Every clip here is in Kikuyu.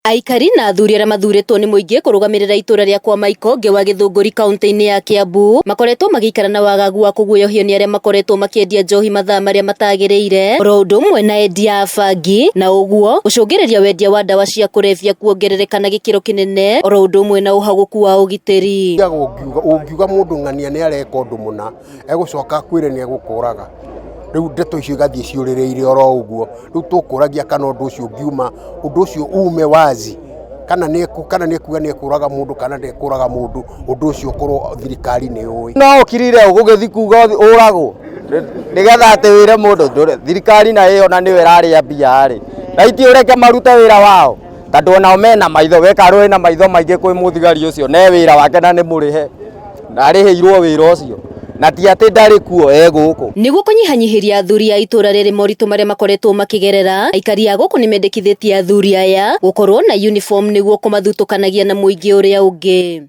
Aikari na athuri aria mathuritwo ni muingi kurugamirira itura ria kwa Maiko Ngewa Githunguri kaunti-ini ya Kiambu makoretwo magiikara na wagagu wa kuguoyohio ni aria makoretwo makiendia njohi mathaa maria matagiriire oro undu umwe na endia a bangi na uguo gucungiriria wendia wa ndawa cia kurebia kuongerereka na gikiro kinene oro undu umwe na uhaguku wa ugitiri. Ungiuga mundu ng'ania ni areka undu muna egucoka kwire ni egukuraga riu ndeto icio igathie ciurireire oro uguo riu tukuragia kana undu ucio ungiuma undu ucio ume wazi kana ni kuga ni ekuraga mundu kana ndekuraga mundu undu ucio korwo thirikari ni ui no ukirire ugugithi kuga uragwo nigetha ati wire mundu thirikari na iyo na niwe iraria mbia ri raiti ureke marute wira wao tondu onao mena maitho wekarwe na maitho maingi kwi muthigari ucio ne wira wake na ni murihe na ariheirwo wira ucio na ti ati ndari kuo eguku niguo kunyihanyihiria athuri a itura riri moritu maria makoretwo makigerera. Aikari a guku ni mendekithitie athuri aya gukorwo na uniform niguo kumathutukanagia na muingi uria ungi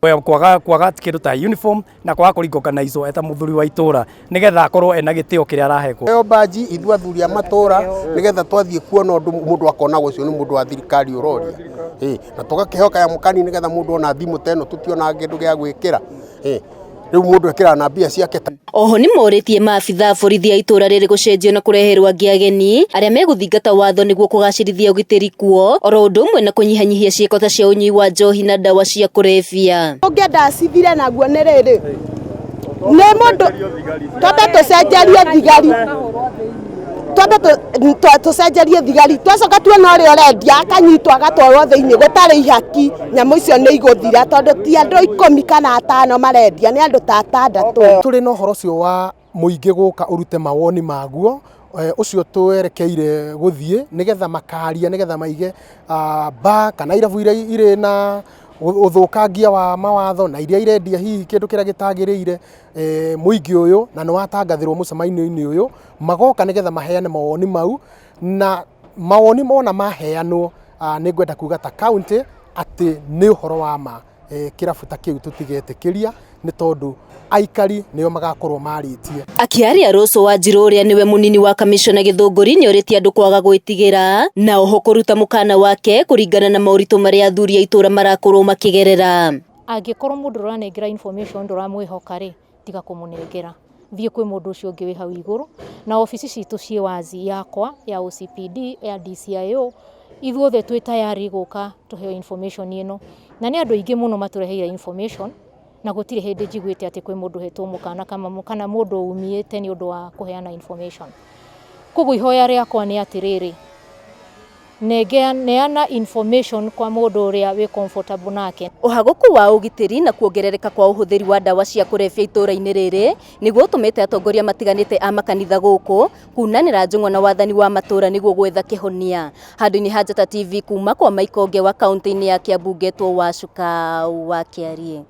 kwaga kindu ta uniform na kwaga kuringukana ico eta muthuri wa itura nigetha akorwo ena gitio kiria arahekwo yo baji ithu athuri a matura nigetha twathie kuona undu mundu akona gucio ni mundu wa thirikari uroria na tugakihoka ya mukani nigetha mundu ona thimu teno tutiona kindu gia gwikira riu mundu ekira na mbia ciake. Oho ni moritie maabitha borithi a itura riri gucenjio na kureherwo angi ageni aria meguthingata watho niguo kugacirithia ugitiri kuo oro undu umwe na kunyihanyihia ciiko ta cia unyui wa njohi na ndawa cia kurebia. Ungenda cithire naguo ni riri ni mundu twambe tucenjerie thigari tucenjerie thigari twacoka tuona uria urendia akanyitwo agatwarwo thiini gutari ihaki nyamu icio ni iguthira tondu ti andu 10 kana 5 marendia ni andu ta 6. Turi no horo cio wa muingi guka urute mawoni maguo ucio twerekeire guthie nigetha makaria nigetha maige ba kana irabu ire na uthukangia wa mawatho na iria irendia hihi kindu kiria gitagiriire muingi uyu na ni watangathirwo mucemaini-ini uyu magoka nigetha maheane mawoni mau na mawoni mona maheanwo ni ngwenda kuga ta kaunti ati ni uhoro wa ma kirabu ta kiu tutigetikiria ni tondu aikari niyo magakorwo maritie. Akiaria Roso wa Njiro uria niwe munini wa kamishona Githunguri ni oritie andu kwaga gwitigira na oho kuruta mukana wake kuringana na mauritu maria athuri a itura marakorwo makigerera. Angikorwo mundu uranengera information nduramwihoka ri tiga kumunengera thie kwi mundu ucio ungi wi hau iguru na ofici citu cie wazi yakwa ya OCPD ya DCIO ithuothe twi tayari guka tuheo information ino na ni andu aingi muno matureheire information na gutire hindi njiguite ati kwi mundu hetwo mukana kana mundu umiite ni undu wa kuheana information. Koguo ihoya riakwa ni atiriri neana information kwa mundu uria wi comfortable nake. Uhaguku wa ugitiri na kuongerereka kwa uhuthiri wa ndawa cia kurebia itura-ini riri niguo utumite atongoria matiganite a makanitha guku kunanira njung'wa na wathani wa matura niguo gwetha kihonia. Handu-ini ha Njata TV kuma kwa Maiko Ngewa kaunti-ini ya Kiambu ngetwo Wacuka wa Kiarie.